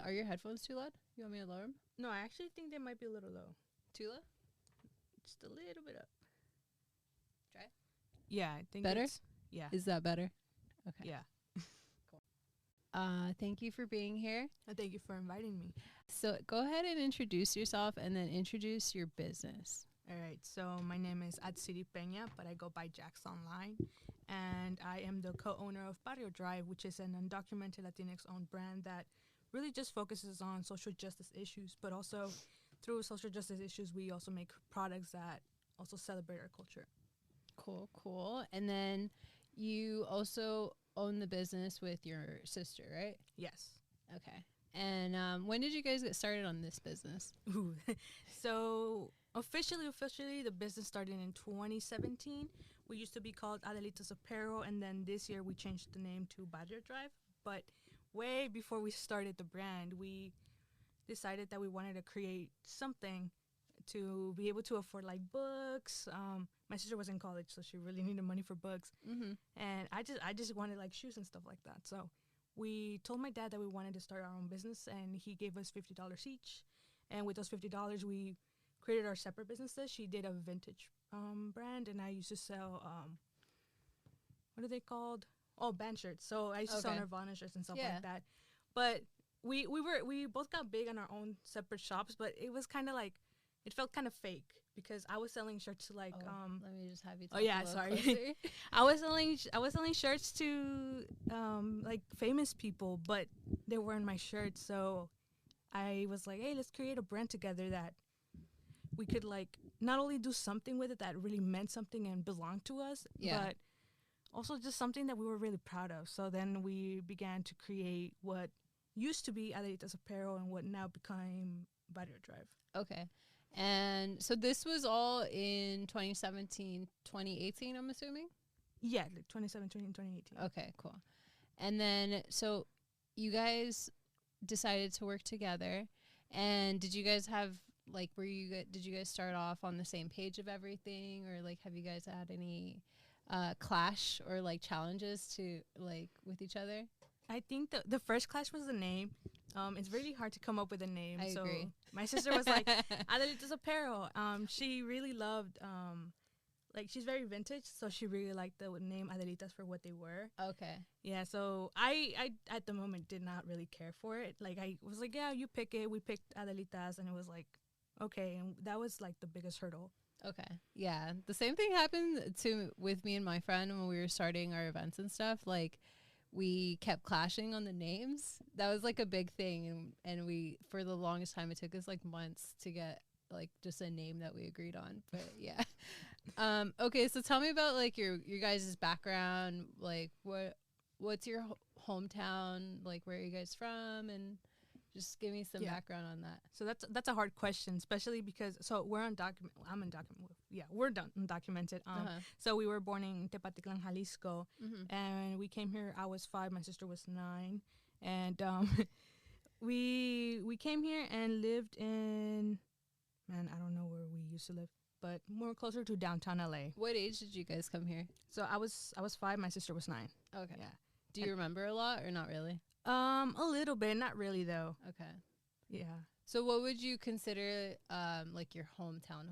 Are your headphones too loud? You want me to lower them? No, I actually think they might be a little low. Too low? Just a little bit up. Try. Yeah, I think better. Yeah. Is that better? Okay. Yeah. Cool. Thank you for being here. Thank you for inviting me. So go ahead and introduce yourself, and then introduce your business. All right. So my name is Atziri Pena, but I go by Jacks online, and I am the co-owner of Barrio Drive, which is an undocumented Latinx-owned brand that really just focuses on social justice issues, but also through social justice issues, we also make products that also celebrate our culture. Cool. And then you also own the business with your sister, right? Yes. Okay. And when did you guys get started on this business? Ooh. So officially, the business started in 2017. We used to be called Adelita's Apparel, and then this year we changed the name to Barrio Drive. But way before we started the brand, we decided that we wanted to create something to be able to afford like books. My sister was in college, so she really needed money for books. Mm-hmm. And I just wanted like shoes and stuff like that. So we told my dad that we wanted to start our own business, and he gave us $50 each. And with those $50, we created our separate businesses. She did a vintage brand, and I used to sell what are they called? Oh, band shirts. So I used to sell Nirvana shirts and stuff like that. But we both got big on our own separate shops, but it was kind of like, it felt kind of fake because I was selling shirts to like let me just have you talk sorry. I was selling shirts to like famous people, but they weren't my shirts. So I was like, hey, let's create a brand together that we could like not only do something with it that really meant something and belonged to us, but also just something that we were really proud of. So then we began to create what used to be Adelita's Apparel and what now became Barrio Drive. Okay. And so this was all in 2017, 2018, I'm assuming? Yeah, like 2017 and 2018. Okay, cool. And then, so you guys decided to work together. And did you guys have, like, did you guys start off on the same page of everything? Or, like, have you guys had any clash or, like, challenges to, like, with each other? I think the first clash was the name. It's really hard to come up with a name. I agree. My sister was like, Adelita's Apparel. She really loved, like, she's very vintage, so she really liked the name Adelitas for what they were. Okay. Yeah, so I at the moment did not really care for it. Like, I was like, yeah, you pick it. We picked Adelitas, and it was like, okay. And that was, like, the biggest hurdle. Okay. Yeah. The same thing happened with me and my friend when we were starting our events and stuff. Like, we kept clashing on the names. That was like a big thing, and we, for the longest time, it took us like months to get like just a name that we agreed on. But yeah. Okay, so tell me about like your guys' background. Like, what's your hometown? Like, where are you guys from? And just give me some background on that. So that's a hard question, especially because we're undocumented. I'm undocumented. Yeah, we're undocumented. So we were born in Tepatitlan, Jalisco, and we came here. I was 5. My sister was 9, and we came here and lived in, man, I don't know where we used to live, but more closer to downtown LA. What age did you guys come here? So I was 5. My sister was 9. Okay. Yeah. Do you remember a lot or not really? A little bit, not really though. Okay. Yeah. So what would you consider like your hometown?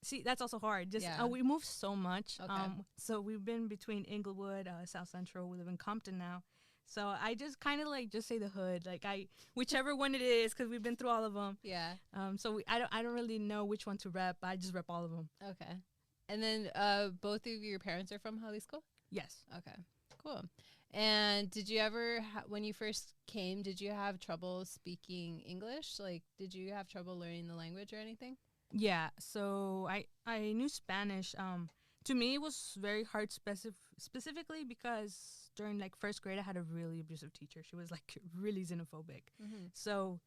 See, that's also hard. We moved so much. Okay. So we've been between Inglewood, South Central. We live in Compton now. So I just kind of like just say the hood, like whichever one it is, because we've been through all of them. Yeah. So I don't really know which one to rep. I just rep all of them. Okay. And then both of your parents are from Jalisco? Yes. Okay. Cool. And did you ever, when you first came, did you have trouble speaking English? Like, did you have trouble learning the language or anything? Yeah. So I knew Spanish. To me, it was very hard specifically because during like first grade, I had a really abusive teacher. She was like really xenophobic. Mm-hmm. So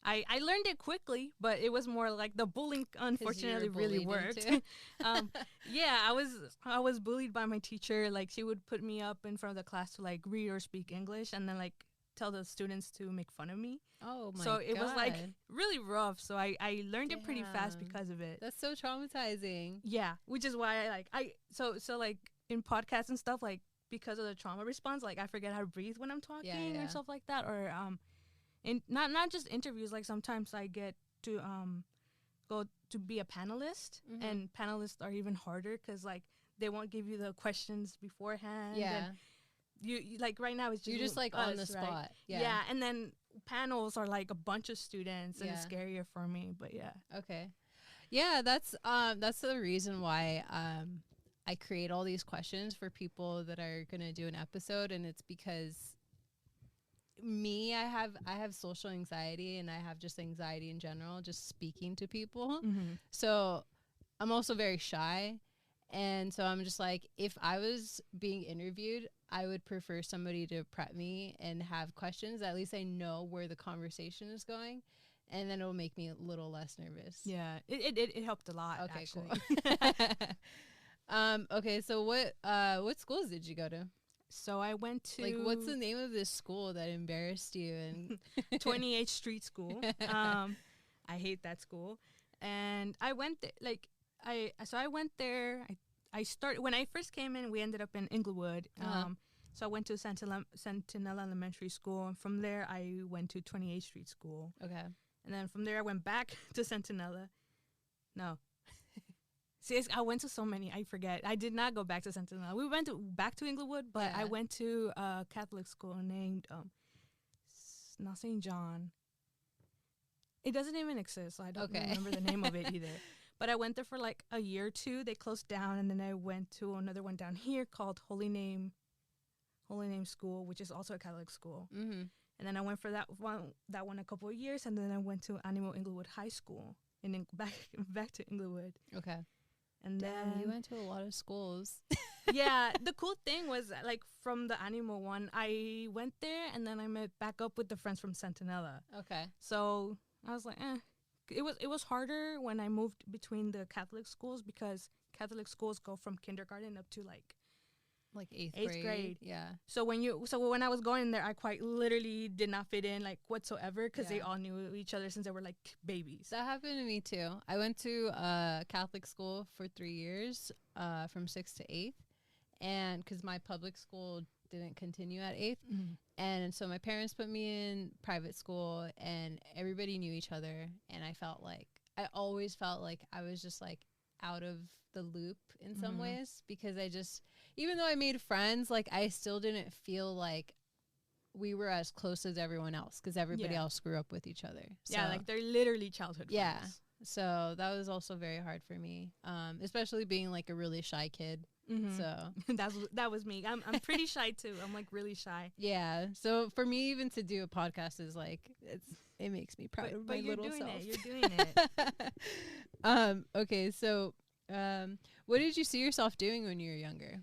I learned it quickly, but it was more like the bullying unfortunately really worked. Yeah, I was bullied by my teacher. Like, she would put me up in front of the class to like read or speak English, and then like tell the students to make fun of me. Oh my god. So it was like really rough. So I learned it pretty fast because of it. That's so traumatizing. Yeah, which is why so like in podcasts and stuff, like because of the trauma response, like I forget how to breathe when I'm talking or stuff like that, or not just interviews. Like sometimes I get to go to be a panelist, and panelists are even harder because like they won't give you the questions beforehand. Yeah. And you like right now it's just you're just like us, on the spot. right? Yeah. And then panels are like a bunch of students, and it's Yeah. scarier for me. But yeah. Okay. Yeah, that's the reason why I create all these questions for people that are gonna do an episode, and it's because I have social anxiety, and I have just anxiety in general, just speaking to people. So I'm also very shy, and so I'm just like, if I was being interviewed, I would prefer somebody to prep me and have questions. At least I know where the conversation is going, and then it'll make me a little less nervous. Yeah, it helped a lot. Okay, actually. Cool. Okay, so what schools did you go to? So I went to Like, what's the name of this school that embarrassed you? And 28th Street School. I hate that school, and I went there. Like I went there. I started when I first came in. We ended up in Inglewood. So I went to Sentinel Elementary School, and from there I went to 28th Street School. Okay. And then from there I went back to Sentinella. No. See, I went to so many. I forget. I did not go back to Sentinella. We went back to Inglewood, but Yeah. I went to a Catholic school named not St. John. It doesn't even exist, so I don't remember the name of it either. But I went there for like a year or two. They closed down, and then I went to another one down here called Holy Name School, which is also a Catholic school. And then I went for that one a couple of years, and then I went to Animal Inglewood High School, and then back to Inglewood. Okay. And Damn, then you went to a lot of schools. yeah, the cool thing was like from the Animal one, I went there, and then I met back up with the friends from Sentinella. Okay. So I was like, It was harder when I moved between the Catholic schools, because Catholic schools go from kindergarten up to like eighth grade. Yeah. So when I was going there, I quite literally did not fit in like whatsoever, because they all knew each other since they were like babies. That happened to me too. I went to Catholic school for 3 years, from 6th to 8th, and because my public school didn't continue at 8th, and so my parents put me in private school, and everybody knew each other, and I always felt like I was just like out of the loop in some ways, because even though I made friends, like I still didn't feel like we were as close as everyone else, because everybody else grew up with each other. So, yeah, like they're literally childhood friends. So that was also very hard for me, especially being like a really shy kid. So that was me. I'm pretty shy too. I'm like really shy. Yeah. So for me, even to do a podcast is like it makes me proud of my little self. You're doing it. Okay. So what did you see yourself doing when you were younger?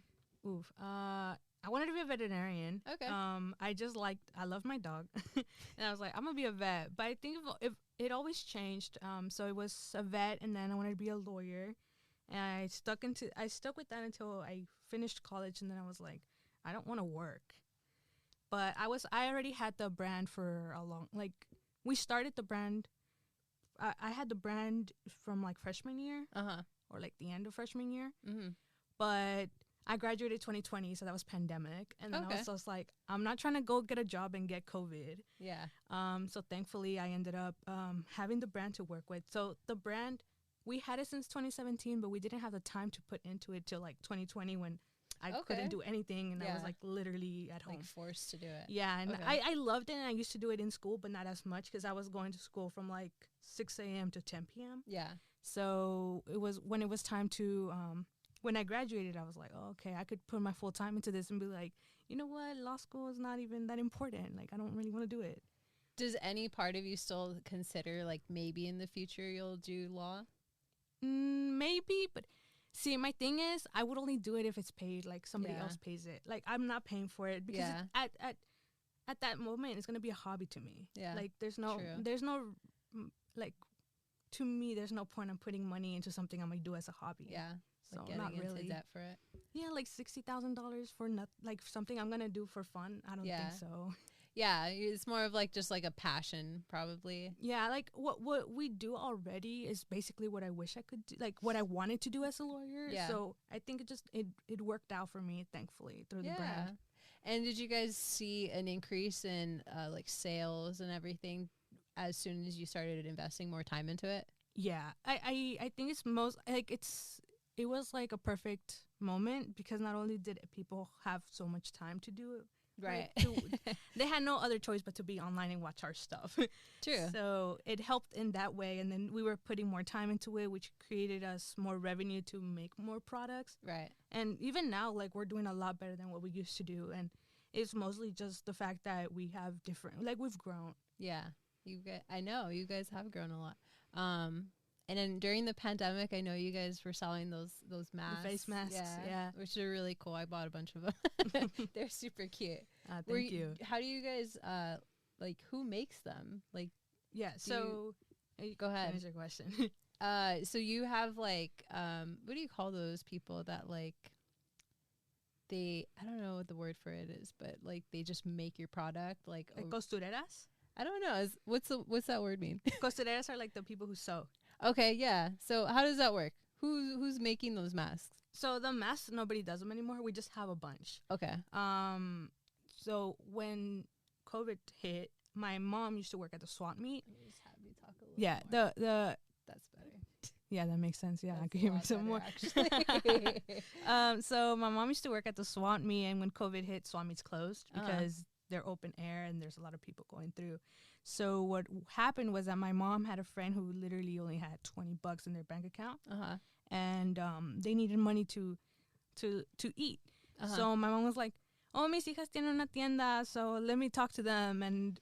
I wanted to be a veterinarian. Okay. I love my dog, and I was like, I'm gonna be a vet. But I think if it always changed. So it was a vet, and then I wanted to be a lawyer, and I stuck with that until I finished college, and then I was like, I don't want to work. But I already had the brand for a long, like we started the brand. I had the brand from like freshman year, or like the end of freshman year, but I graduated 2020, so that was pandemic, and then I was just like, I'm not trying to go get a job and get COVID. Yeah. So thankfully, I ended up having the brand to work with. So the brand, we had it since 2017, but we didn't have the time to put into it till like 2020 when I couldn't do anything, and I was like literally at home, like forced to do it. Yeah, and I loved it, and I used to do it in school, but not as much because I was going to school from like 6 a.m. to 10 p.m. Yeah. So it was when it was time to when I graduated, I was like, oh, okay, I could put my full time into this and be like, you know what, law school is not even that important. Like, I don't really want to do it. Does any part of you still consider like maybe in the future you'll do law? Maybe, but see, my thing is, I would only do it if it's paid. Like somebody else pays it. Like I'm not paying for it because at that moment it's gonna be a hobby to me. Yeah, like there's no like to me there's no point in putting money into something I'm gonna do as a hobby. Yeah. So like not getting really. into debt for it. Yeah, like $60,000 for like something I'm gonna do for fun. I don't think so. Yeah, it's more of like just like a passion, probably. Yeah, like what we do already is basically what I wish I could do, like what I wanted to do as a lawyer. Yeah. So I think it worked out for me, thankfully, through the brand. And did you guys see an increase in like sales and everything as soon as you started investing more time into it? Yeah, I think it's most like it was like a perfect moment because not only did people have so much time to do it, Right. They had no other choice but to be online and watch our stuff. True. So it helped in that way. And then we were putting more time into it, which created us more revenue to make more products. Right. And even now, like, we're doing a lot better than what we used to do. And it's mostly just the fact that we have different, like, we've grown. Yeah. I know you guys have grown a lot. And then during the pandemic, I know you guys were selling those masks. The face masks, yeah. Which are really cool. I bought a bunch of them. They're super cute. Thank you. How do you guys, like, who makes them? Like, yeah, so... Go ahead. Finish your question. So you have, like, what do you call those people that, like, I don't know what the word for it is, but, like, they just make your product, like costureras? I don't know. What's that word mean? Costureras are, like, the people who sew. Okay, yeah. So how does that work? Who's making those masks? So the masks, nobody does them anymore. We just have a bunch. Okay. So when COVID hit, my mom used to work at the swap meet. Just have you talk a little more. That's better. Yeah, that makes sense. Yeah, That's I can hear me some more. Actually. So my mom used to work at the swap meet, and when COVID hit, swap meets closed because they're open air and there's a lot of people going through. So what happened was that my mom had a friend who literally only had $20 in their bank account, and they needed money to eat. So my mom was like, "Oh, mis hijas tienen una tienda, so let me talk to them." And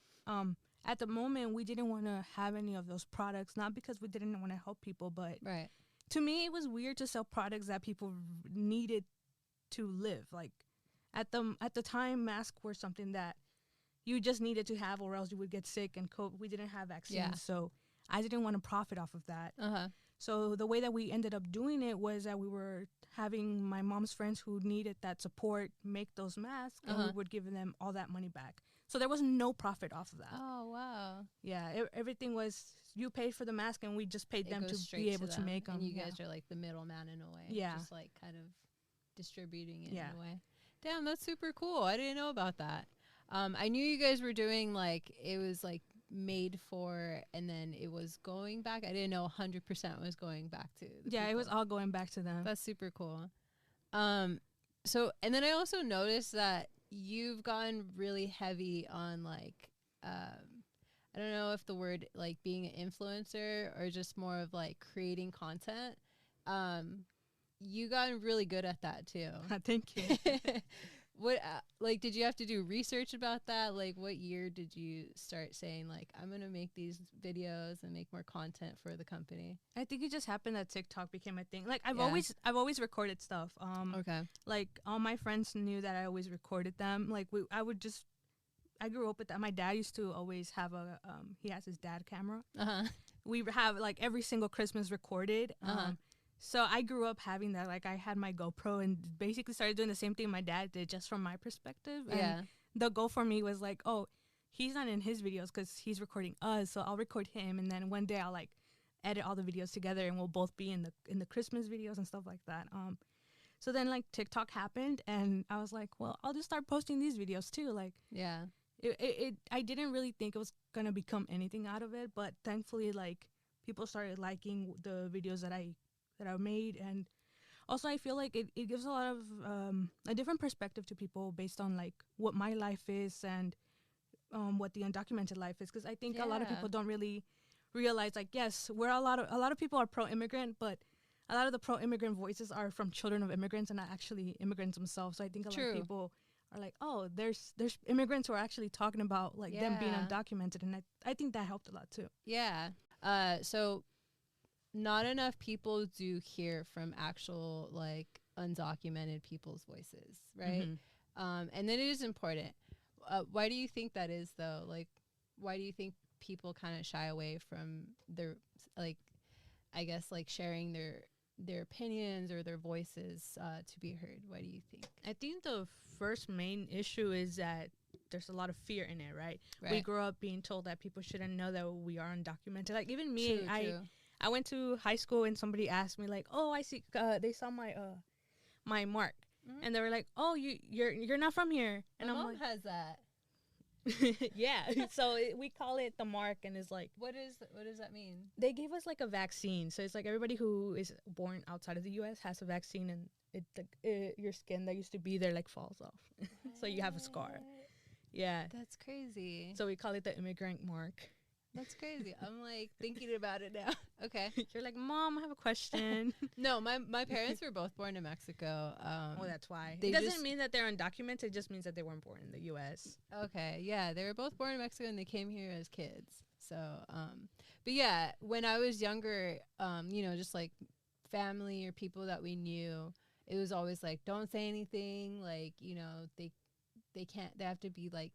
at the moment, we didn't want to have any of those products, not because we didn't want to help people, but to me, it was weird to sell products that people needed to live. Like at the time, masks were something that you just needed to have, or else you would get sick. And we didn't have vaccines, so I didn't want to profit off of that. So the way that we ended up doing it was that we were having my mom's friends who needed that support make those masks, and we would give them all that money back. So there was no profit off of that. Oh, wow. Yeah, everything was, you paid for the mask, and we just paid them to be able to make them. And you guys are like the middleman in a way. Yeah. Just like kind of distributing it in a way. Damn, that's super cool. I didn't know about that. I knew you guys were doing, like, it was, like, made for, and then it was going back. I didn't know 100% was going back to the people. It was all going back to them. That's super cool. So, and then I also noticed that you've gone really heavy on, like, I don't know if the word, like, being an influencer or just more of, like, creating content. You got really good at that, too. Thank you. What, like, did you have to do research about that? Like, what year did you start saying, like, I'm going to make these videos and make more content for the company? I think it just happened that TikTok became a thing. Like, I've always recorded stuff. Like, all my friends knew that I always recorded them. Like, I grew up with that. My dad used to always have he has his dad camera. We have, like, every single Christmas recorded. So I grew up having that. Like, I had my GoPro and basically started doing the same thing my dad did, just from my perspective. And the goal for me was like, oh, he's not in his videos because he's recording us, so I'll record him, and then one day I'll, like, edit all the videos together, and we'll both be in the Christmas videos and stuff like that. So then, like, TikTok happened, and I was like, well, I'll just start posting these videos too. Like, I didn't really think it was gonna become anything out of it, but thankfully, like, people started liking the videos that I made. And also I feel like it gives a lot of a different perspective to people based on, like, what my life is and what the undocumented life is, because I think a lot of people don't really realize, like, yes, we're a lot of people are pro-immigrant, but a lot of the pro-immigrant voices are from children of immigrants and not actually immigrants themselves. So I think a lot of people are like, oh, there's immigrants who are actually talking about, like, them being undocumented, and I think that helped a lot too. So not enough people do hear from actual, like, undocumented people's voices, right? And then it is important. Why do you think that is, though? Like, why do you think people kind of shy away from their, like, I guess, like, sharing their opinions or their voices to be heard? Why do you think? I think the first main issue is that there's a lot of fear in it, right? We grew up being told that people shouldn't know that we are undocumented. Like, even me, I went to high school and somebody asked me, like, oh, I see, they saw my mark. and they were like, "Oh, you're not from here," and My I'm mom like, has that. yeah. So we call it the mark, and it's like, what does that mean? They gave us like a vaccine, so it's like everybody who is born outside of the U.S. has a vaccine, and your skin that used to be there like falls off, so you have a scar. Yeah, that's crazy. So we call it the immigrant mark. That's crazy. I'm like thinking about it now. Okay. You're like, Mom, I have a question. No, my parents were both born in Mexico. Oh, that's why. It doesn't mean that they're undocumented. It just means that they weren't born in the U.S. Okay. Yeah, they were both born in Mexico and they came here as kids. So, but yeah, when I was younger, just like family or people that we knew, it was always like, don't say anything. Like, they can't. They have to be like,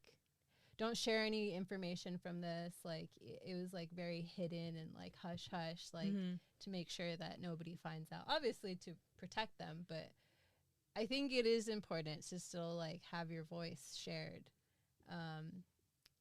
don't share any information from this. Like, it was like very hidden and like hush hush, like to make sure that nobody finds out, obviously to protect them. But I think it is important to still like have your voice shared,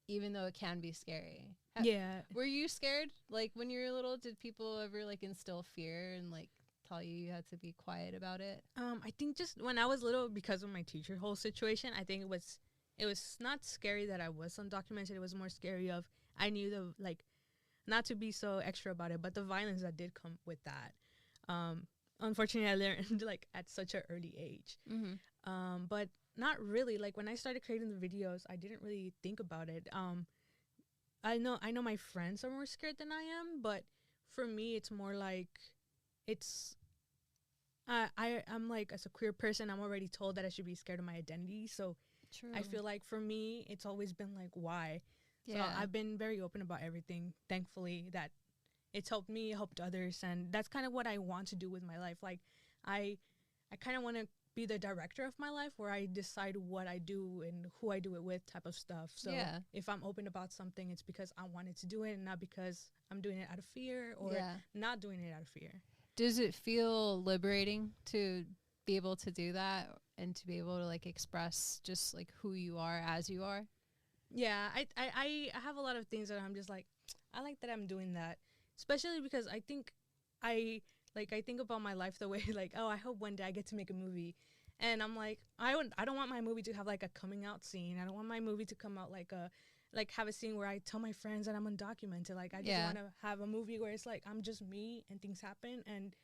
even though it can be scary. Yeah. Were you scared? Like when you were little, did people ever like instill fear and like tell you had to be quiet about it? I think just when I was little, because of my teacher whole situation, I think it was not scary that I was undocumented. It was more scary of, I knew not to be so extra about it, but the violence that did come with that. Unfortunately, I learned like at such an early age. But not really. Like when I started creating the videos, I didn't really think about it. I know my friends are more scared than I am, but for me, it's more like I'm like, as a queer person, I'm already told that I should be scared of my identity. So True. I feel like for me, it's always been like, why? Yeah. So I've been very open about everything, thankfully, that it's helped me, helped others. And that's kind of what I want to do with my life. Like, I kind of want to be the director of my life, where I decide what I do and who I do it with, type of stuff. So if I'm open about something, it's because I wanted to do it and not because I'm doing it out of fear or not doing it out of fear. Does it feel liberating to be able to do that and to be able to like express just like who you are as you are? Yeah, I have a lot of things that I'm just like, I like that I'm doing that, especially because I think I think about my life the way like, oh, I hope one day I get to make a movie. And I'm like, I don't want my movie to have like a coming out scene. I don't want my movie to come out like have a scene where I tell my friends that I'm undocumented. Like, I just want to have a movie where it's like I'm just me and things happen, and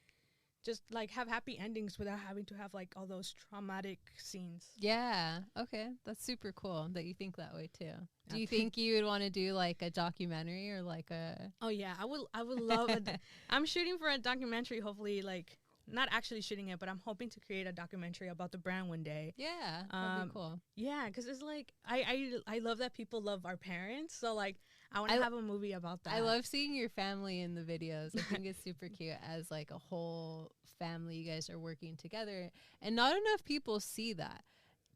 just like have happy endings without having to have like all those traumatic scenes. Yeah. Okay. That's super cool that you think that way too. Do you think you would want to do like a documentary or like a... Oh yeah, I would love I'm shooting for a documentary, hopefully, like not actually shooting it, but I'm hoping to create a documentary about the brand one day. Yeah, that'd be cool. Yeah, because it's like I love that people love our parents, so like I want to have a movie about that. I love seeing your family in the videos. I think it's super cute as like a whole family. You guys are working together, and not enough people see that.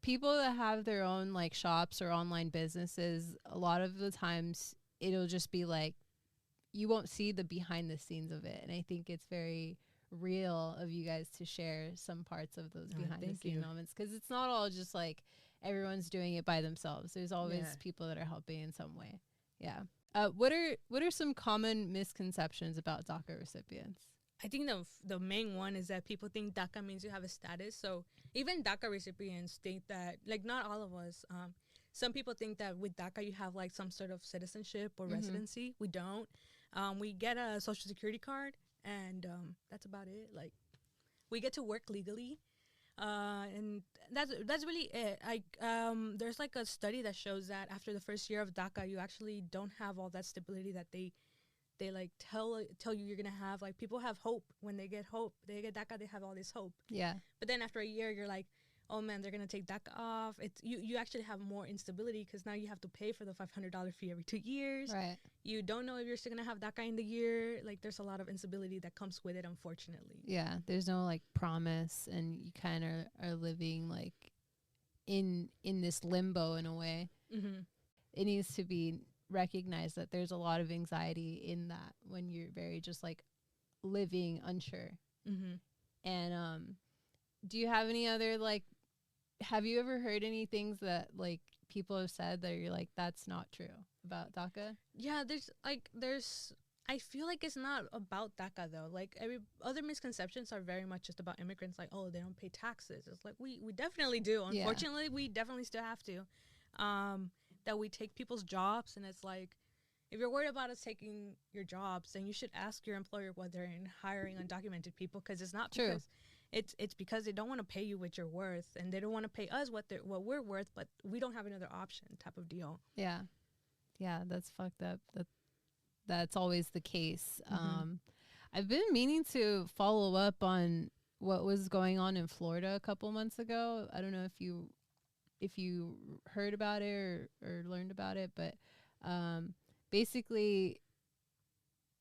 People that have their own like shops or online businesses, a lot of the times it'll just be like you won't see the behind the scenes of it, and I think it's very real of you guys to share some parts of those behind the scenes moments, because it's not all just like everyone's doing it by themselves. There's always people that are helping in some way. Yeah. What are some common misconceptions about DACA recipients? I think the main one is that people think DACA means you have a status. So even DACA recipients think that, like, not all of us. Some people think that with DACA you have like some sort of citizenship or residency. We don't. We get a social security card, and that's about it. Like, we get to work legally, and that's really it. There's like a study that shows that after the first year of DACA, you actually don't have all that stability that they like tell you you're gonna have. Like, people have hope when they get hope. They get DACA, they have all this hope. Yeah. But then after a year, you're like, oh man, they're gonna take DACA off. It's you actually have more instability, because now you have to pay for the $500 fee every 2 years. Right. You don't know if you're still gonna have DACA in the year. Like, there's a lot of instability that comes with it, unfortunately. Yeah, there's no like promise, and you kind of are living like in this limbo in a way. Mm-hmm. It needs to be recognized that there's a lot of anxiety in that when you're very just like living unsure. Mm-hmm. And do you have any other like, have you ever heard any things that like people have said that you're like, that's not true about DACA? Yeah, I feel like it's not about DACA though. Like every other misconceptions are very much just about immigrants. Like, oh, they don't pay taxes. It's like we definitely do. Unfortunately, we definitely still have to. That we take people's jobs, and it's like, if you're worried about us taking your jobs, then you should ask your employer whether they're hiring undocumented people, because it's not True. because it's because they don't want to pay you what you're worth, and they don't want to pay us what we're worth, but we don't have another option type of deal. Yeah. Yeah, that's fucked up. That's always the case. I've been meaning to follow up on what was going on in Florida a couple months ago. I don't know if you heard about it or learned about it, but basically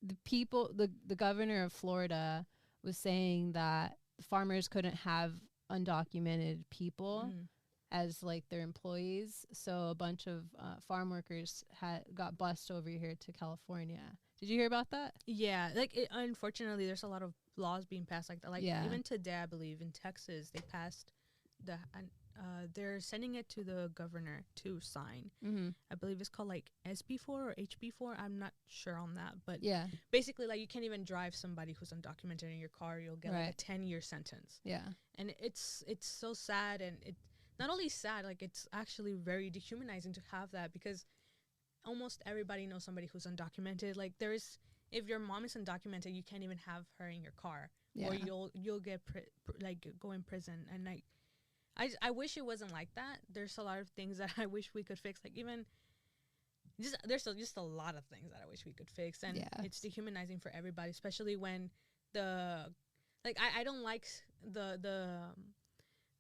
the governor of Florida was saying that farmers couldn't have undocumented people as like their employees, so a bunch of farm workers got bused over here to California. Did you hear about that? Yeah, like unfortunately, there's a lot of laws being passed like that. Like even today, I believe in Texas, they passed they're sending it to the governor to sign. I believe it's called like SB4 or HB4. I'm not sure on that, but basically, like you can't even drive somebody who's undocumented in your car. You'll get like a 10-year sentence. Yeah, and it's so sad, and it not only sad, like it's actually very dehumanizing to have that, because almost everybody knows somebody who's undocumented. Like if your mom is undocumented, you can't even have her in your car, or you'll get go in prison. And I wish it wasn't like that. There's a lot of things that I wish we could fix. Like even there's just a lot of things that I wish we could fix, and it's dehumanizing for everybody, especially when I don't like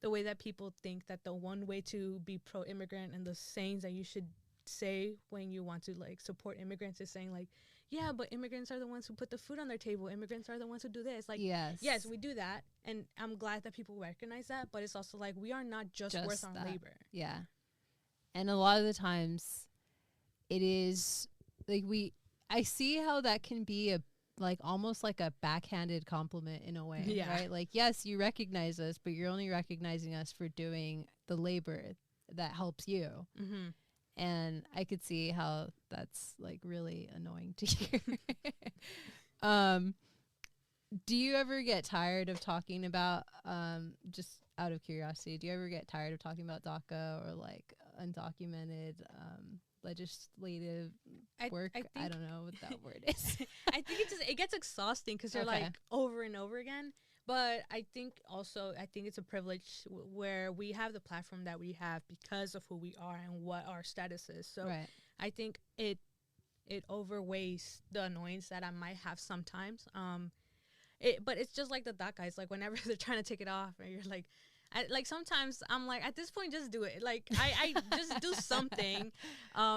the way that people think that the one way to be pro-immigrant and the sayings that you should say when you want to like support immigrants is saying like, yeah, but immigrants are the ones who put the food on their table. Immigrants are the ones who do this. Like, yes, we do that, and I'm glad that people recognize that. But it's also like we are not just worth on labor. Yeah, and a lot of the times, it is like I see how that can be almost like a backhanded compliment in a way, right? Like, yes, you recognize us, but you're only recognizing us for doing the labor that helps you. And I could see how that's like really annoying to hear. Do you ever get tired of talking about, just out of curiosity, do you ever get tired of talking about DACA or like undocumented legislative work? I don't know what that word is. I think it gets exhausting because you're like over and over again. But I think it's a privilege where we have the platform that we have because of who we are and what our status is. So I think it overweighs the annoyance that I might have sometimes. But it's just like the DACA. It's like whenever they're trying to take it off, and you're like, sometimes I'm like, at this point, just do it. Like, I just do something,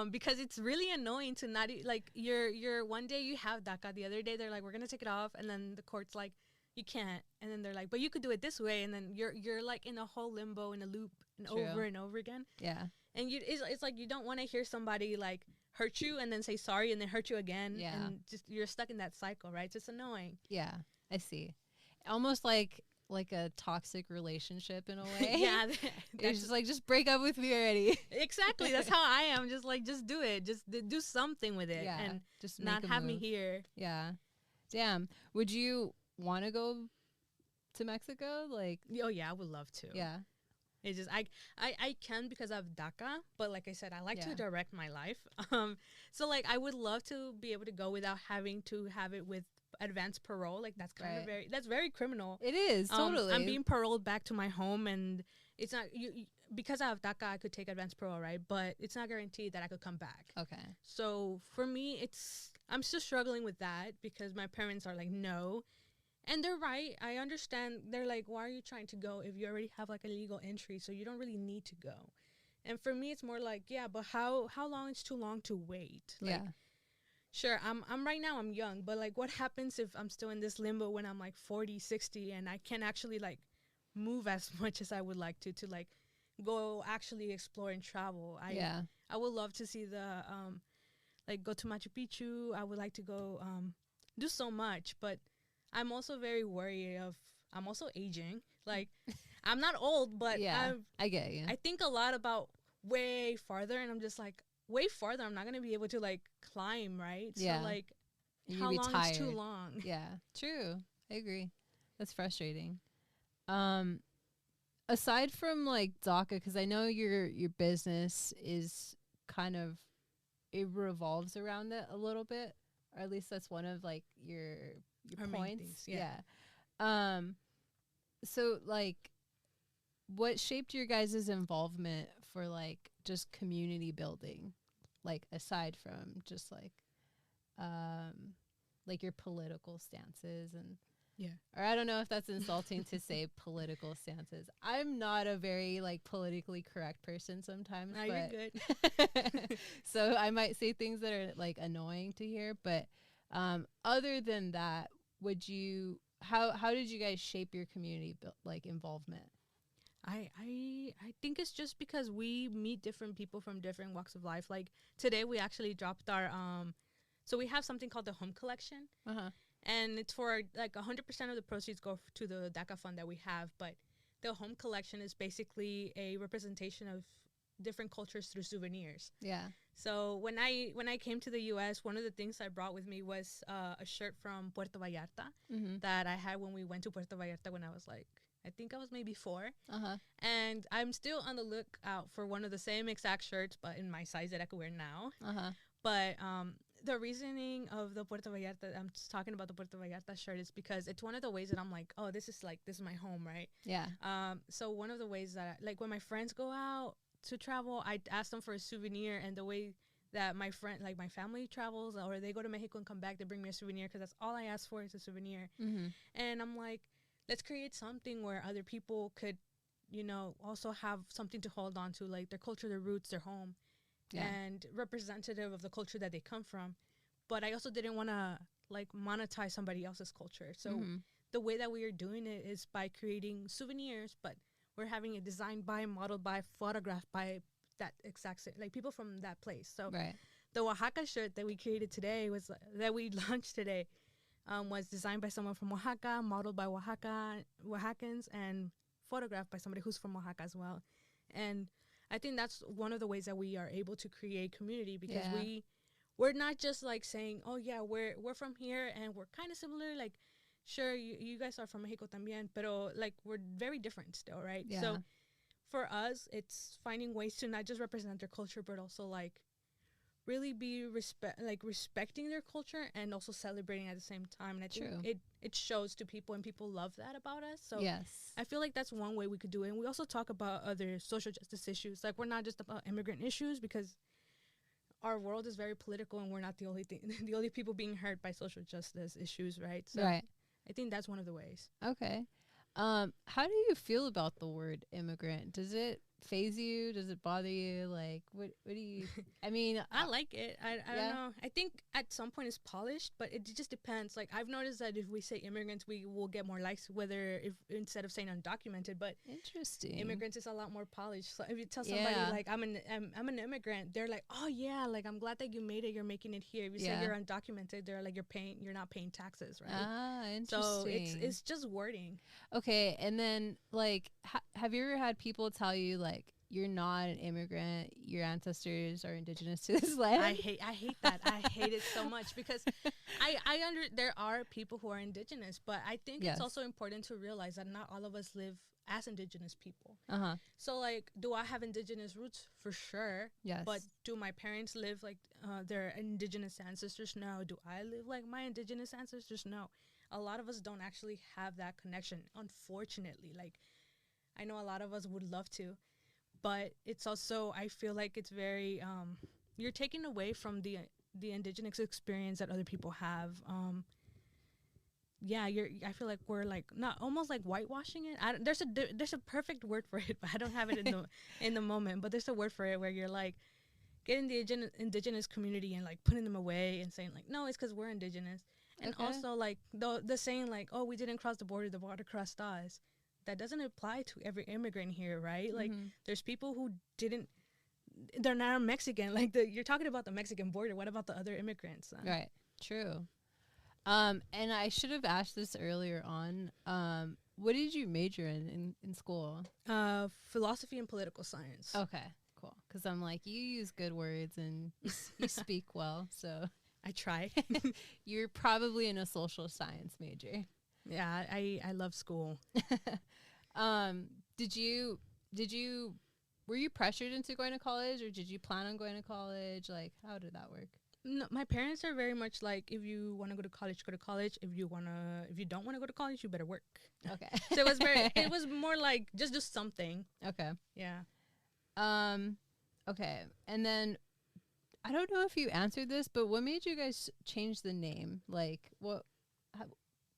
because it's really annoying to not like you're one day you have DACA, the other day they're like, we're gonna take it off, and then the court's like, you can't, and then they're like, but you could do it this way, and then you're like in a whole limbo, in a loop, and over and over again. Yeah, and it's like you don't want to hear somebody like hurt you and then say sorry and then hurt you again. Yeah, and just you're stuck in that cycle, right? It's just annoying. Yeah, I see. Almost like a toxic relationship in a way. Yeah, it's just like, just break up with me already. Exactly, that's how I am. Just do it. Just do something with it, and just not have me here. Yeah, damn. Would you want to go to Mexico? Like, oh yeah, I would love to. Yeah, it's just I can because of DACA, but like I said, I like to direct my life. So like I would love to be able to go without having to have it with advanced parole. Like that's kind of that's very criminal. It is, totally. I'm being paroled back to my home, and it's not because I have DACA, I could take advanced parole, right? But it's not guaranteed that I could come back. Okay. So for me, I'm still struggling with that because my parents are like, no. And they're right. I understand. They're like, why are you trying to go if you already have like a legal entry? So you don't really need to go. And for me, it's more like, yeah, but how long is too long to wait? Like, sure, I'm right now, I'm young, but like what happens if I'm still in this limbo when I'm like 40, 60 and I can't actually like move as much as I would like to like go actually explore and travel. I would love to see the like go to Machu Picchu. I would like to go do so much, but I'm also very wary of, I'm also aging. Like, I'm not old, but I get you. I think a lot about way farther, and I'm just like, way farther, I'm not going to be able to, like, climb, right? So, like, And How you'd be long tired. is too long? Yeah, true. I agree. That's frustrating. Aside from like DACA, because I know your business is kind of, it revolves around it a little bit, or at least that's one of like your Our main points. things, yeah. So like, what shaped your guys' involvement for like just community building, like aside from just like your political stances and Yeah. or I don't know if that's insulting to say political stances. I'm not a very like politically correct person sometimes, No, but you're good. so I might say things that are like annoying to hear, but other than that, how did you guys shape your community like involvement? I think it's just because we meet different people from different walks of life. Like today we actually dropped our so we have something called the home collection. And it's for like 100% of the proceeds go to the DACA fund that we have, but the home collection is basically a representation of different cultures through souvenirs. Yeah. So when I came to the US, one of the things I brought with me was a shirt from Puerto Vallarta that I had when we went to Puerto Vallarta when I was like, I think I was maybe 4. And I'm still on the lookout for one of the same exact shirts, but in my size that I could wear now. But the reasoning of the Puerto Vallarta, I'm just talking about the Puerto Vallarta shirt, is because it's one of the ways that I'm like, oh, this is my home, right? Yeah. So one of the ways that, like, when my friends go out to travel, I ask them for a souvenir, and the way that my family travels, or they go to Mexico and come back, they bring me a souvenir, because that's all I ask for is a souvenir. And I'm like, let's create something where other people could, also have something to hold on to, like their culture, their roots, their home. Yeah. And representative of the culture that they come from. But I also didn't want to like monetize somebody else's culture. So the way that we are doing it is by creating souvenirs, but we're having it designed by, modeled by, photographed by that exact same, like people from that place. So the Oaxaca shirt that we created today that we launched today was designed by someone from Oaxaca, modeled by Oaxacans, and photographed by somebody who's from Oaxaca as well. And I think that's one of the ways that we are able to create community, because we're not just like saying, oh yeah, we're from here and we're kind of similar. Like, sure, you guys are from Mexico también, pero like we're very different still, right? Yeah. So for us, it's finding ways to not just represent their culture, but also like really be respecting their culture and also celebrating at the same time. And I think it shows to people, and people love that about us. So I feel like that's one way we could do it. And we also talk about other social justice issues. Like, we're not just about immigrant issues, because our world is very political, and we're not the only the only people being hurt by social justice issues, right? So I think that's one of the ways. Okay. How do you feel about the word immigrant? Does it faze you? Does it bother you? Like, what do you, I mean, I like it. I don't know. I think at some point it's polished, but it just depends. Like, I've noticed that if we say immigrants, we will get more likes, if instead of saying undocumented. But interesting, immigrants is a lot more polished. So if you tell somebody like I'm an immigrant, they're like, oh yeah, like I'm glad that you made it. You're making it here. If you say you're undocumented, they're like, you're not paying taxes, right? Ah, interesting. So it's just wording. Okay, and then like, have you ever had people tell you like, you're not an immigrant, your ancestors are indigenous to this land? I hate that. I hate it so much, because there are people who are indigenous, but I think it's also important to realize that not all of us live as indigenous people. So like, do I have indigenous roots? For sure. Yes. But do my parents live like their indigenous ancestors? No. Do I live like my indigenous ancestors? No. A lot of us don't actually have that connection, unfortunately. Like, I know a lot of us would love to, but it's also, I feel like it's very, you're taking away from the indigenous experience that other people have. I feel like we're like, not almost like whitewashing it. There's a perfect word for it, but I don't have it in the moment. But there's a word for it where you're like getting the indigenous community and like putting them away and saying like, no, it's because we're indigenous. And also like the saying like, oh, we didn't cross the border crossed us. That doesn't apply to every immigrant here, right? Like, there's people who they're not Mexican. Like, you're talking about the Mexican border. What about the other immigrants? Right. True. And I should have asked this earlier on. What did you major in school? Philosophy and political science. Okay, cool. Because I'm like, you use good words and you speak well, so. I try. You're probably in a social science major. Yeah, I love school. Did you were you pressured into going to college, or did you plan on going to college? Like, how did that work? No, my parents are very much like, if you want to go to college, go to college. If you don't want to go to college, you better work. Okay. So it was more like just do something. Okay. Yeah. Okay. And then I don't know if you answered this, but what made you guys change the name? Like,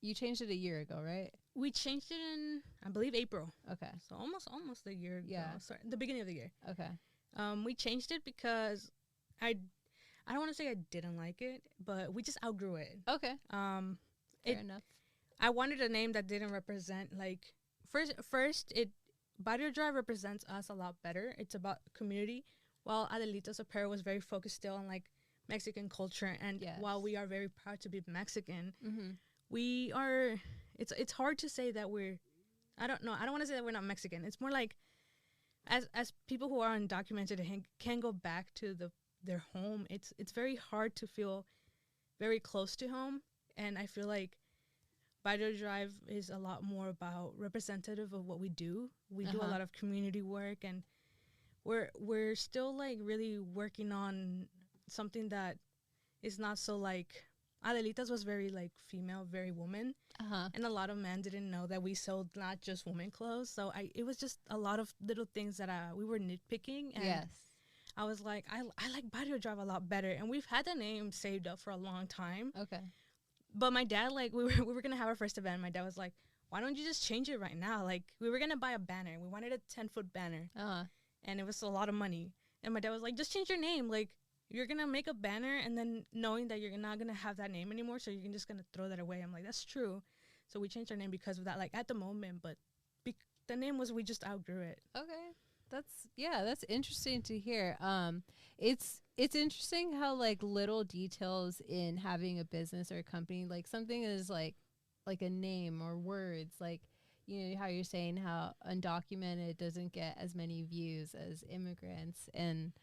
you changed it a year ago, right? We changed it in, I believe, April. Okay. So almost a year ago. Yeah. Sorry, the beginning of the year. Okay. We changed it because I don't want to say I didn't like it, but we just outgrew it. Okay. Fair enough. I wanted a name that didn't represent, like, Barrio Drive represents us a lot better. It's about community, while Adelita's Apparel was very focused still on, like, Mexican culture. And yes. while we are very proud to be Mexican, Mm-hmm. we are, it's hard to say that I don't want to say that we're not Mexican. It's more like, as people who are undocumented and can go back to their home, it's very hard to feel very close to home. And I feel like Barrio Drive is a lot more about representative of what we do. We do a lot of community work, and we're still, like, really working on something that is not so, like, Adelita's was very, like, female, very woman. And a lot of men didn't know that we sold not just women clothes. So it was just a lot of little things that we were nitpicking. And yes. I was like, I like Barrio Drive a lot better. And we've had the name saved up for a long time. Okay. But my dad, like, we were going to have our first event. My dad was like, why don't you just change it right now? Like, we were going to buy a banner. We wanted a 10-foot banner. And it was a lot of money. And my dad was like, just change your name. Like, you're going to make a banner and then knowing that you're not going to have that name anymore, so you're just going to throw that away. I'm like, that's true. So we changed our name because of that, like, at the moment. But the name was, we just outgrew it. Okay. That's interesting to hear. It's interesting how, like, little details in having a business or a company, like, something is like a name or words, like, you know, how you're saying how undocumented doesn't get as many views as immigrants. And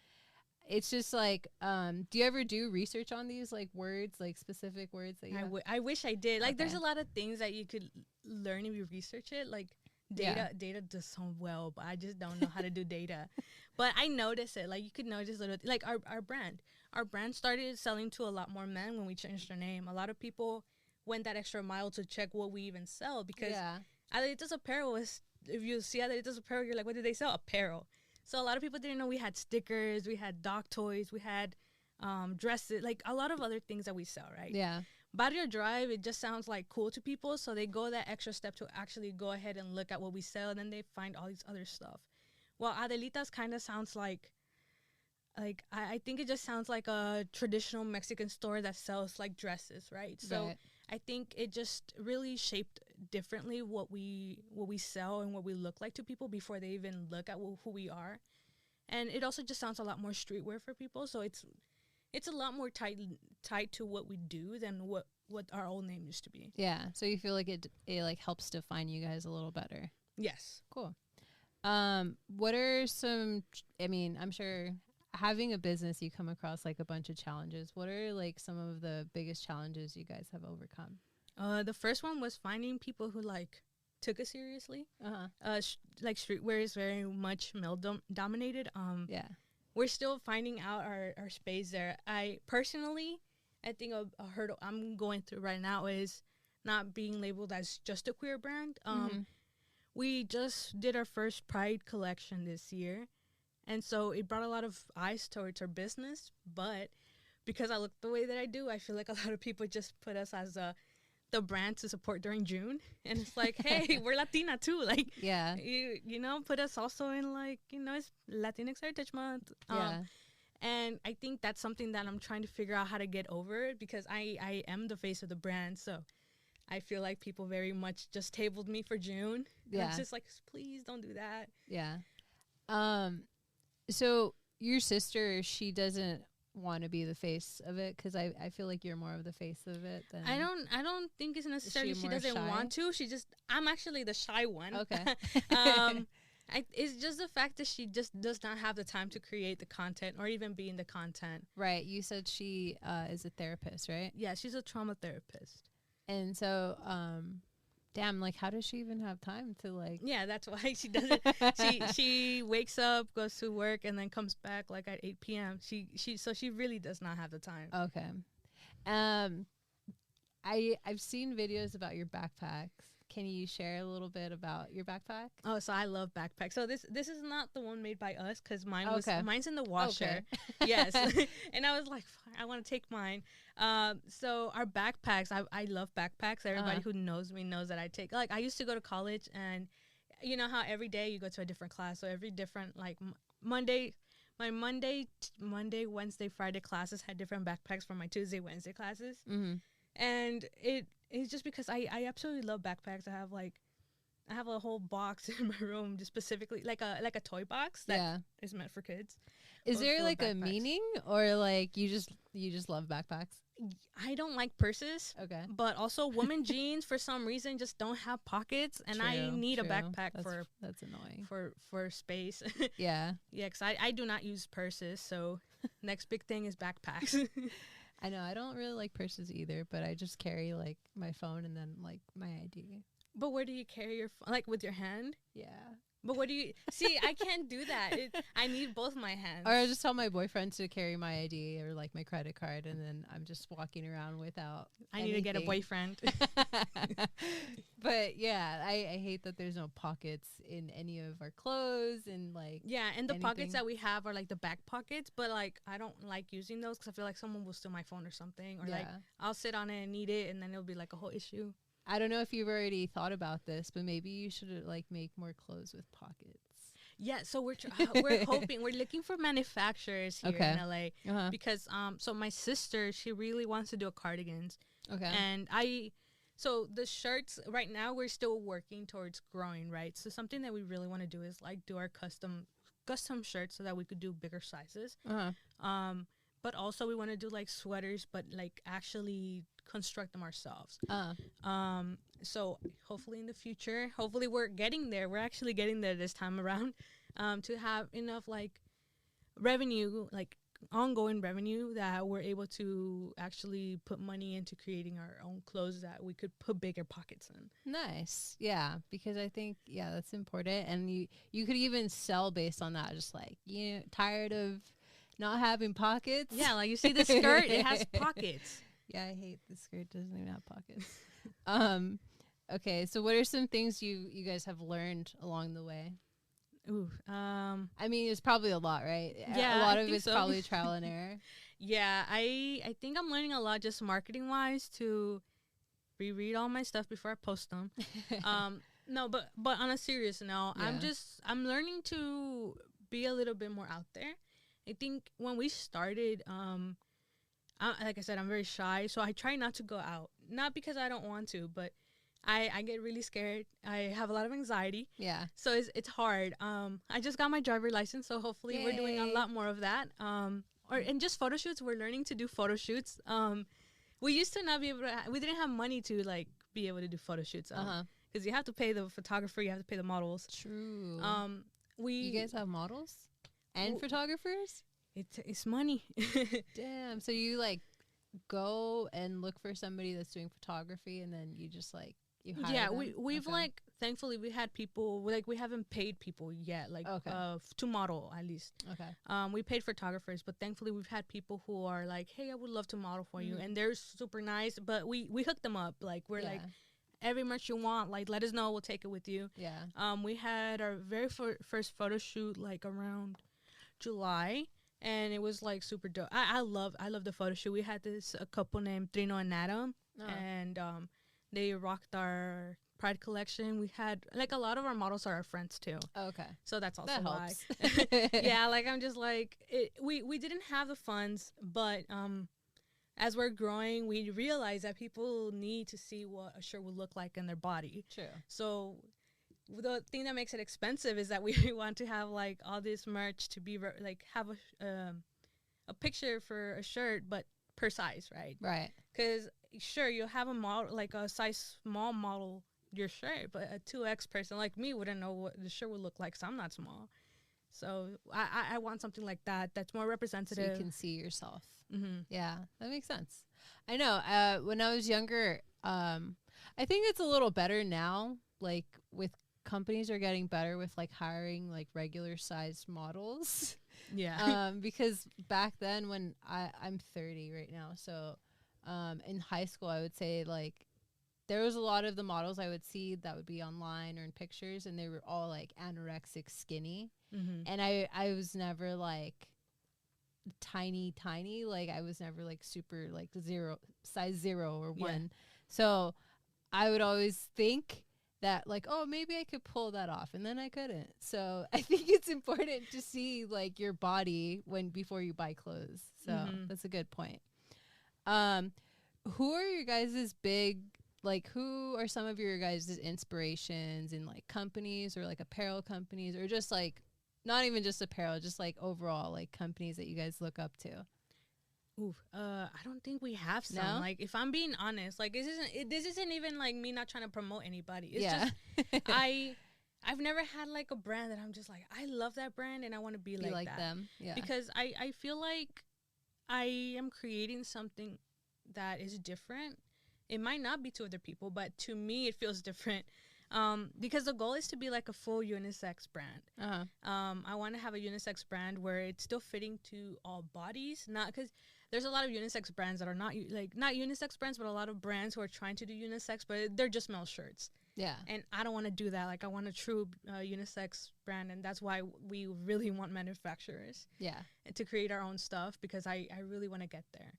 it's just like, do you ever do research on these, like, words, like specific words that you I wish I did. Like, Okay. there's a lot of things that you could learn if you research it. Like, data does sound well, but I just don't know how to do data. But I notice it. Like, you could notice little, like, our brand started selling to a lot more men when we changed our name. A lot of people went that extra mile to check what we even sell, because Adelita's Apparel was, if you see Adelita's Apparel, you're like, what did they sell? Apparel. So a lot of people didn't know we had stickers, we had dog toys, we had dresses, like a lot of other things that we sell, right? Yeah. Barrio Drive, it just sounds like cool to people, so they go that extra step to actually go ahead and look at what we sell, and then they find all these other stuff. Well, Adelita's kind of sounds like I think it just sounds like a traditional Mexican store that sells, like, dresses, right? So Right. I think it just really shaped differently what we sell and what we look like to people before they even look at who we are. And it also just sounds a lot more streetwear for people, so it's a lot more tied to what we do than what our old name used to be. Yeah. So you feel like it like helps define you guys a little better. Yes. Cool. What are some, I mean, I'm sure having a business, you come across, like, a bunch of challenges. What are, like, some of the biggest challenges you guys have overcome? The first one was finding people who, like, took us seriously. Like, streetwear is very much male dominated. Yeah. We're still finding out our space there. I think a hurdle I'm going through right now is not being labeled as just a queer brand. We just did our first Pride collection this year, and so it brought a lot of eyes towards our business. But because I look the way that I do, I feel like a lot of people just put us as the brand to support during June. And it's like, hey, we're Latina too. Like, Yeah. you know, put us also in, like, you know, it's Latinx Heritage Month. Yeah. And I think that's something that I'm trying to figure out how to get over, because I am the face of the brand. So I feel like people very much just tabled me for June. Yeah. And it's just like, please don't do that. Yeah. So your sister, she doesn't want to be the face of it, because I feel like you're more of the face of it than I don't think it's necessarily she more doesn't shy? want to. I'm actually the shy one. Okay. It's just the fact that she just does not have the time to create the content or even be in the content. Right. You said she is a therapist, right? Yeah, she's a trauma therapist. And so, damn, like, how does she even have time to, like... Yeah, that's why she doesn't. she wakes up, goes to work, and then comes back, like, at 8 p.m. So she really does not have the time. Okay. I've seen videos about your backpacks. Can you share a little bit about your backpack? Oh, so I love backpacks. So this is not the one made by us because mine's in the washer. Okay. Yes, and I was like, I want to take mine. So our backpacks, I love backpacks. Everybody who knows me knows that I take. Like I used to go to college, and you know how every day you go to a different class. So every different like Monday, Wednesday, Friday classes had different backpacks for my Tuesday, Wednesday classes, and it's just because I absolutely love backpacks. I have a whole box in my room just specifically like a toy box that is meant for kids. Is there like a meaning, or like you just love backpacks? I don't like purses. Okay. But also women jeans for some reason just don't have pockets, and I need a backpack that's annoying for space. Yeah. Yeah, because I do not use purses, so next big thing is backpacks. I know, I don't really like purses either, but I just carry like my phone and then like my ID. But where do you carry your phone? Like with your hand? Yeah. But what do you see? I can't do that. I need both my hands. Or I just tell my boyfriend to carry my ID or like my credit card, and then I'm just walking around without. I need to get a boyfriend. But yeah, I hate that there's no pockets in any of our clothes and like. Yeah, and the pockets that we have are like the back pockets, but like I don't like using those because I feel like someone will steal my phone or something, or like I'll sit on it and need it, and then it'll be like a whole issue. I don't know if you've already thought about this, but maybe you should like make more clothes with pockets. Yeah, so we're we're looking for manufacturers here in LA because so my sister, she really wants to do a cardigans. Okay. And so the shirts right now we're still working towards growing, right? So something that we really want to do is like do our custom shirts so that we could do bigger sizes. But also we want to do like sweaters, but like actually construct them ourselves. So hopefully in the future, hopefully we're getting there. We're actually getting there this time around, to have enough like revenue, like ongoing revenue that we're able to actually put money into creating our own clothes that we could put bigger pockets in. Nice. Yeah, because I think that's important, and you could even sell based on that. Just like tired of not having pockets. Yeah, like you see the skirt, it has pockets. Yeah, I hate the skirt doesn't even have pockets. Okay, so what are some things you guys have learned along the way? Ooh, I mean, it's probably a lot, right? Yeah, a lot of it's probably trial and error. Yeah, I think I'm learning a lot just marketing wise to reread all my stuff before I post them. No, but on a serious note, I'm learning to be a little bit more out there. I think when we started, like I said, I'm very shy, so I try not to go out. Not because I don't want to, but I get really scared. I have a lot of anxiety. Yeah. So it's hard. I just got my driver license, so hopefully we're doing a lot more of that. And just photo shoots. We're learning to do photo shoots. We used to not be able to. We didn't have money to like be able to do photo shoots. Because you have to pay the photographer, you have to pay the models. True. You guys have models and photographers? It's money. Damn. So you like go and look for somebody that's doing photography, and then you just like you hire them? we've like thankfully we had people like we haven't paid people yet like to model at least. We paid photographers, but thankfully we've had people who are like, hey, I would love to model for you, and they're super nice, but we hook them up. Like we're like, every merch you want, like let us know, we'll take it with you. We had our very first photo shoot like around July, and it was like super dope. I love the photo shoot. We had a couple named Trino and Adam, and they rocked our Pride collection. We had like a lot of our models are our friends too. So that's also why. Yeah, like I'm just like we didn't have the funds, but as we're growing, we realize that people need to see what a shirt would look like in their body. True. So the thing that makes it expensive is that we want to have like all this merch to be like have a picture for a shirt, but per size, right? Right. Because sure, you'll have a model like a size small model your shirt, but a 2X person like me wouldn't know what the shirt would look like, so I'm not small. So I want something like that that's more representative. So you can see yourself. Yeah, that makes sense. I know. When I was younger, I think it's a little better now. Like with companies are getting better with like hiring like regular sized models. Yeah. Because back then when I'm 30 right now, so in high school I would say like there was a lot of the models I would see that would be online or in pictures, and they were all like anorexic skinny. And I was never like tiny, like I was never like super like size 0 or 1. So I would always think that like, oh, maybe I could pull that off, and then I couldn't. So I think it's important to see like your body before you buy clothes. So that's a good point. Who are your guys' who are some of your guys' inspirations in like companies or like apparel companies, or just like not even just apparel, just like overall like companies that you guys look up to? I don't think we have some. No? Like, if I'm being honest, like this isn't even like me not trying to promote anybody. It's just I've never had like a brand that I'm just like, I love that brand and I want to be like that. them. Yeah. Because I feel like I am creating something that is different. It might not be to other people, but to me it feels different. Because the goal is to be like a full unisex brand. I want to have a unisex brand where it's still fitting to all bodies. Not because there's a lot of unisex brands that are not unisex brands, but a lot of brands who are trying to do unisex, but they're just male shirts. Yeah. And I don't want to do that. Like, I want a true unisex brand, and that's why we really want manufacturers. Yeah. And to create our own stuff, because I really want to get there.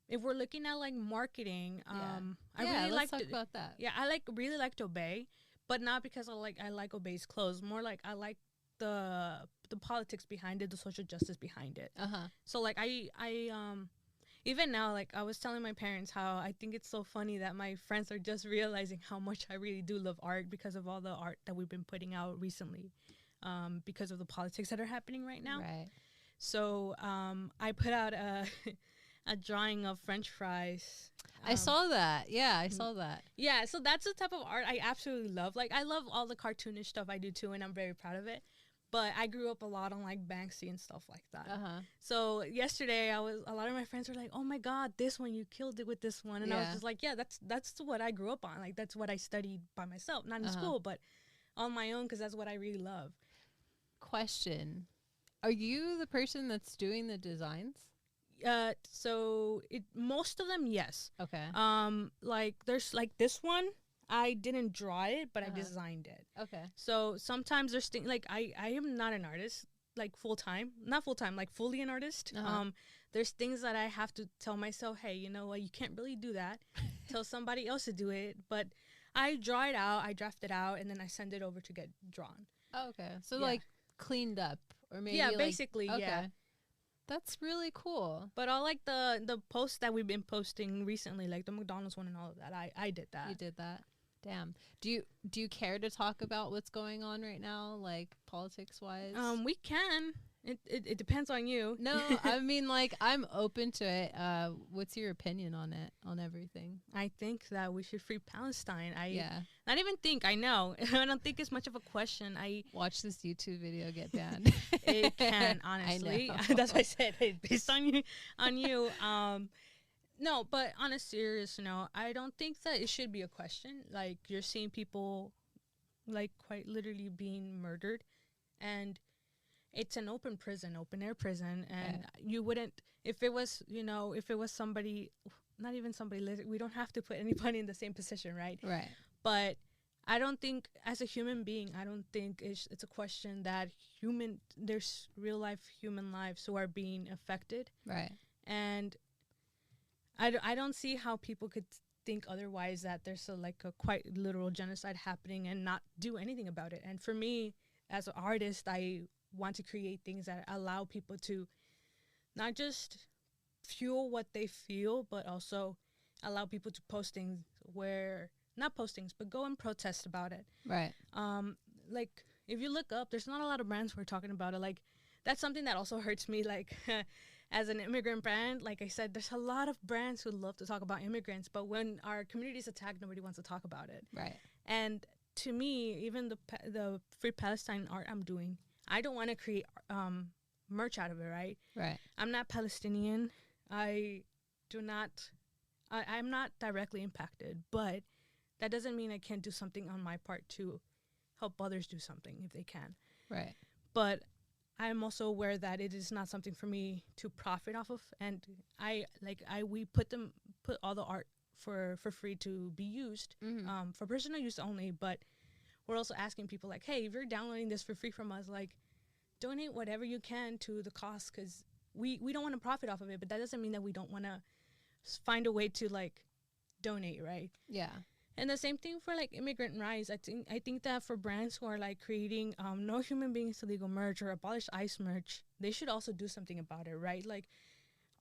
If we're looking at like marketing, I really like to talk about that. Yeah, I really like to obey, but not because I like Obey's clothes. More like I like the politics behind it, the social justice behind it. So like I even now, like I was telling my parents how I think it's so funny that my friends are just realizing how much I really do love art because of all the art that we've been putting out recently, because of the politics that are happening right now. Right. So I put out a drawing of French fries. I saw that. Yeah, I saw that. Yeah, so that's the type of art I absolutely love. Like, I love all the cartoonish stuff I do too, and I'm very proud of it. But I grew up a lot on like Banksy and stuff like that. So yesterday, a lot of my friends were like, "Oh my God, this one, you killed it with this one," and I was just like, "Yeah, that's what I grew up on. Like, that's what I studied by myself, not in school, but on my own, because that's what I really love." Question: are you the person that's doing the designs? So most of them, yes. Okay. Like there's like this one, I didn't draw it, but I designed it. Okay. So sometimes there's things like I am not an artist, like not full time, like fully an artist. There's things that I have to tell myself, hey, you know what, you can't really do that. Tell somebody else to do it. But I draw it out, I draft it out, and then I send it over to get drawn. Oh, okay. So like cleaned up, or maybe basically, yeah. That's really cool. But all like the posts that we've been posting recently, like the McDonald's one and all of that, I did that. You did that. Damn. Do you care to talk about what's going on right now, like politics wise? We can. It depends on you. No, I mean, like, I'm open to it. What's your opinion on it, on everything? I think that we should free Palestine. Not even think. I know. I don't think it's much of a question. I watch this YouTube video get banned. It can, honestly. That's why I said it based on you. No, but on a serious note, I don't think that it should be a question. Like, you're seeing people, like, quite literally being murdered, and it's an open air prison, and you wouldn't, if it was somebody, not even somebody, we don't have to put anybody in the same position, right? Right. But I don't think, as a human being, I don't think it's a question that there's real life human lives who are being affected. Right. And I don't see how people could think otherwise, that there's a quite literal genocide happening and not do anything about it. And for me, as an artist, I want to create things that allow people to not just fuel what they feel, but also allow people to post things not postings, but go and protest about it. Right. Like, if you look up, there's not a lot of brands who are talking about it. Like, that's something that also hurts me. Like, as an immigrant brand, like I said, there's a lot of brands who love to talk about immigrants, but when our community is attacked, nobody wants to talk about it. Right. And to me, even the Free Palestine art I'm doing, I don't want to create merch out of it, right? Right. I'm not Palestinian. I'm not directly impacted, but that doesn't mean I can't do something on my part to help others do something if they can. Right. But I'm also aware that it is not something for me to profit off of, and we put all the art for free to be used, for personal use only. But we're also asking people like, hey, if you're downloading this for free from us, like, donate whatever you can to the cost, because we don't want to profit off of it, but that doesn't mean that we don't want to find a way to like donate, right? Yeah. And the same thing for like immigrant rights. I think that for brands who are like creating no human beings illegal merch or abolish ICE merch, they should also do something about it, right? Like,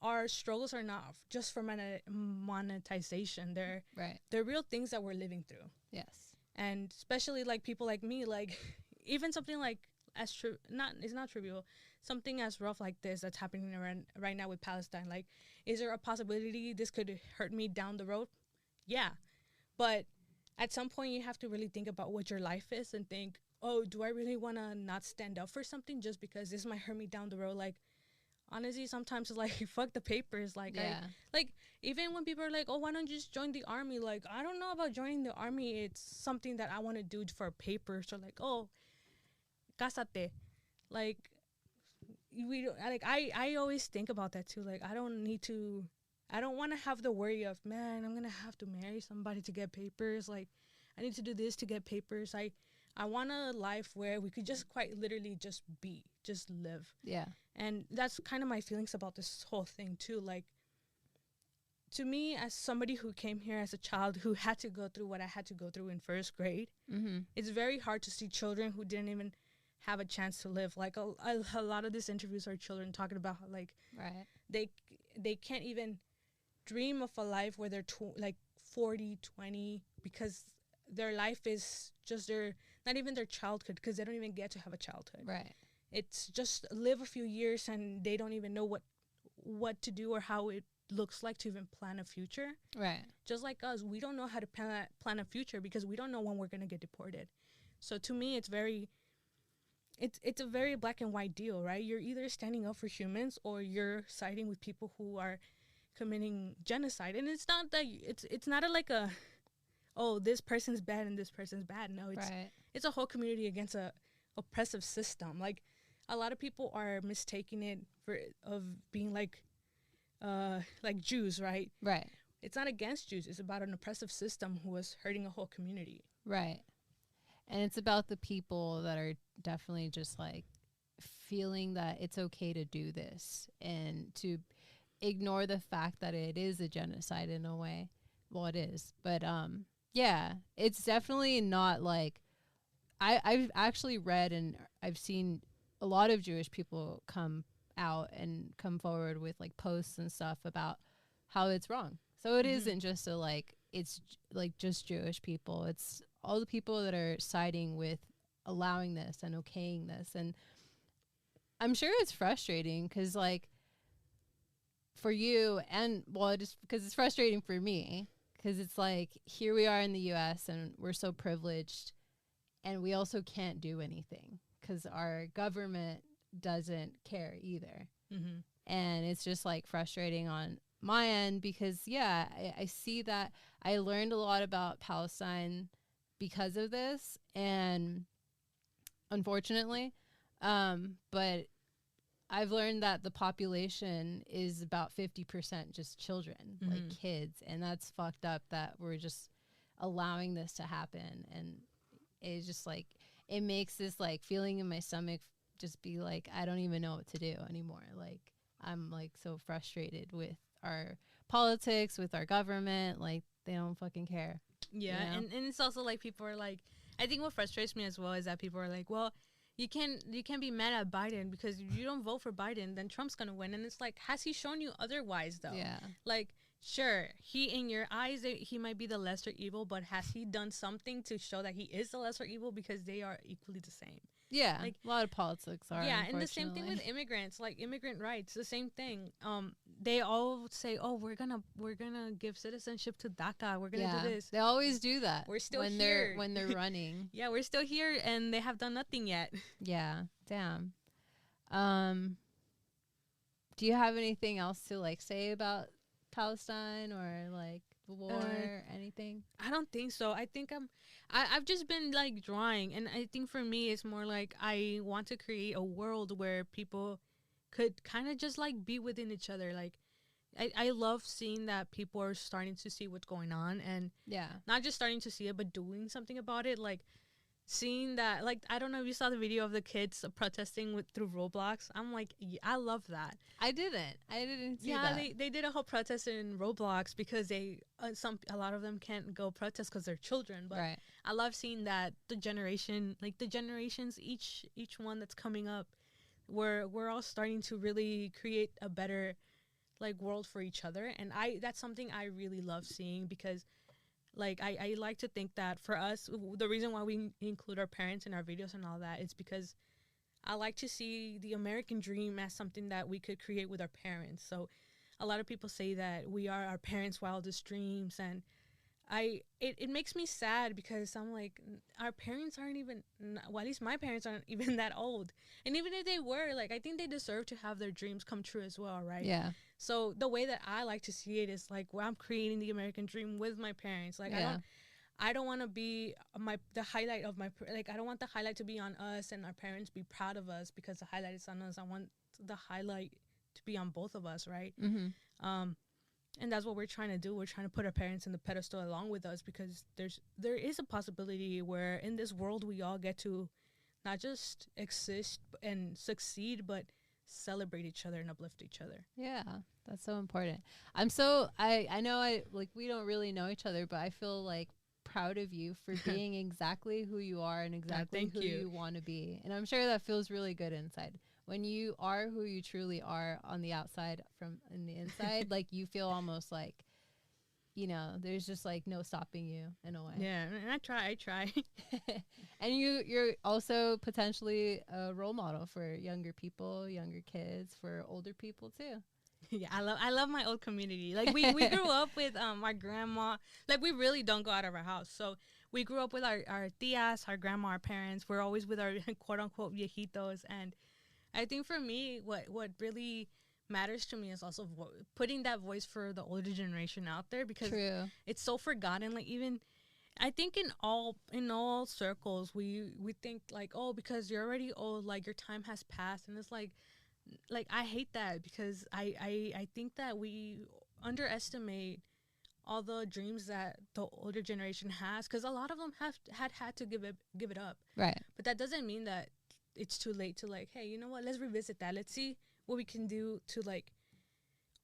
our struggles are not just for monetization. They're real things that we're living through. Yes. And especially like people like me, like even something like it's not trivial, something as rough like this that's happening right now with Palestine. Like, is there a possibility this could hurt me down the road? Yeah. But at some point, you have to really think about what your life is and think, oh, do I really want to not stand up for something just because this might hurt me down the road? Like, honestly, sometimes it's like, fuck the papers. Like, even when people are like, oh, why don't you just join the army? Like, I don't know about joining the army. It's something that I want to do for papers, or like, oh, cásate. Like, I always think about that too. Like, I don't want to have the worry of, man, I'm going to have to marry somebody to get papers. Like, I need to do this to get papers. I want a life where we could just quite literally just live. Yeah. And that's kind of my feelings about this whole thing too. Like, to me, as somebody who came here as a child who had to go through what I had to go through in first grade, it's very hard to see children who didn't even have a chance to live. Like, a lot of these interviews are children talking about how, like, they can't even dream of a life where they're 40, 20, because their life is just not even their childhood, because they don't even get to have a childhood. Right. It's just live a few years and they don't even know what to do or how it looks like to even plan a future. Right. Just like us, we don't know how to plan a future because we don't know when we're going to get deported. So to me, it's a very black and white deal, right? You're either standing up for humans or you're siding with people who are committing genocide. And it's not that it's not like oh, this person's bad and this person's bad. No, it's a whole community against a oppressive system. Like, a lot of people are mistaking it of being like Jews, right? Right. It's not against Jews. It's about an oppressive system who was hurting a whole community. Right. And it's about the people that are definitely just like feeling that it's okay to do this and to ignore the fact that it is a genocide in a way. Well, it is. But yeah, it's definitely not like I've actually read and I've seen a lot of Jewish people come out and come forward with like posts and stuff about how it's wrong. So it isn't just it's like just Jewish people. It's all the people that are siding with allowing this and okaying this. And I'm sure it's frustrating because, like, for you and, well, just because it's frustrating for me, because it's like, here we are in the U.S. and we're so privileged and we also can't do anything because our government doesn't care either. And it's just like frustrating on my end because, yeah, I see that I learned a lot about Palestine because of this, and unfortunately, but I've learned that the population is about 50% just children, like kids, and that's fucked up that we're just allowing this to happen. And it's just like, it makes this like feeling in my stomach just be like, I don't even know what to do anymore. Like, I'm like so frustrated with our politics, with our government. Like, they don't fucking care. Yeah, you know? and it's also like people are like, I think what frustrates me as well is that people are like, well, you can't be mad at Biden because if you don't vote for Biden, then Trump's gonna win. And it's like, has he shown you otherwise though? Yeah. Like, sure, he, in your eyes, he might be the lesser evil, but has he done something to show that he is the lesser evil? Because they are equally the same. Yeah, like a lot of politics are. Yeah, and the same thing with immigrants, like immigrant rights, the same thing. They all say, "Oh, we're gonna give citizenship to DACA. We're gonna do this." They always do that. We're still when here they're running. Yeah, we're still here, and they have done nothing yet. Yeah, damn. Do you have anything else to like say about Palestine or like the war or anything? I don't think so. I think I've just been like drawing, and I think for me it's more like I want to create a world where people could kind of just like be within each other. Like I love seeing that people are starting to see what's going on, and not just starting to see it but doing something about it. Like seeing that, like, I don't know if you saw the video of the kids protesting through Roblox. I'm like, I love that. I didn't see that. They did a whole protest in Roblox because a lot of them can't go protest because they're children. But I love seeing that the generations, each one that's coming up, we're all starting to really create a better like world for each other, and that's something I really love seeing, because like I like to think that for us, the reason why we include our parents in our videos and all that is because I like to see the American dream as something that we could create with our parents. So a lot of people say that we are our parents' wildest dreams, and it makes me sad because I'm like, our parents aren't even, well, at least my parents aren't even that old. And even if they were, like, I think they deserve to have their dreams come true as well, right? Yeah. So the way that I like to see it is like where I'm creating the American dream with my parents. Like, I don't want to be the highlight of I don't want the highlight to be on us and our parents be proud of us because the highlight is on us. I want the highlight to be on both of us, right? Mm-hmm. And that's what we're trying to do. We're trying to put our parents in the pedestal along with us, because there is a possibility where in this world we all get to not just exist and succeed, but celebrate each other and uplift each other. Yeah, that's so important. I know we don't really know each other, but I feel like proud of you for being exactly who you are and exactly who you want to be. And I'm sure that feels really good inside. When you are who you truly are on the outside from in the inside, like you feel almost like, you know, there's just like no stopping you in a way. Yeah, and I try. And you're also potentially a role model for younger people, younger kids, for older people too. Yeah, I love my old community. Like we grew up with our grandma. Like we really don't go out of our house. So we grew up with our tias, our grandma, our parents. We're always with our quote unquote viejitos. And I think for me, what really matters to me is also putting that voice for the older generation out there, because it's so forgotten. Like even I think in all circles we think like, oh, because you're already old, like your time has passed. And it's like I hate that, because I think that we underestimate all the dreams that the older generation has, because a lot of them had to give it up. Right. But that doesn't mean that it's too late to like, hey, you know what, let's revisit that. Let's see what we can do to like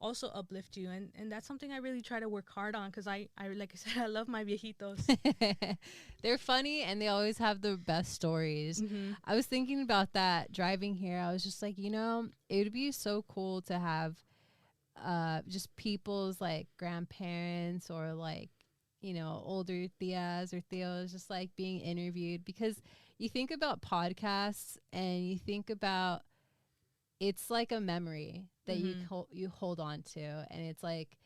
also uplift you. And that's something I really try to work hard on, because I like I said, I love my viejitos. They're funny and they always have the best stories. Mm-hmm. I was thinking about that driving here. I was just like, you know, it would be so cool to have just people's like grandparents or like, you know, older tias or tios just like being interviewed, because you think about podcasts and you think about it's like a memory that you hold on to, and it's like,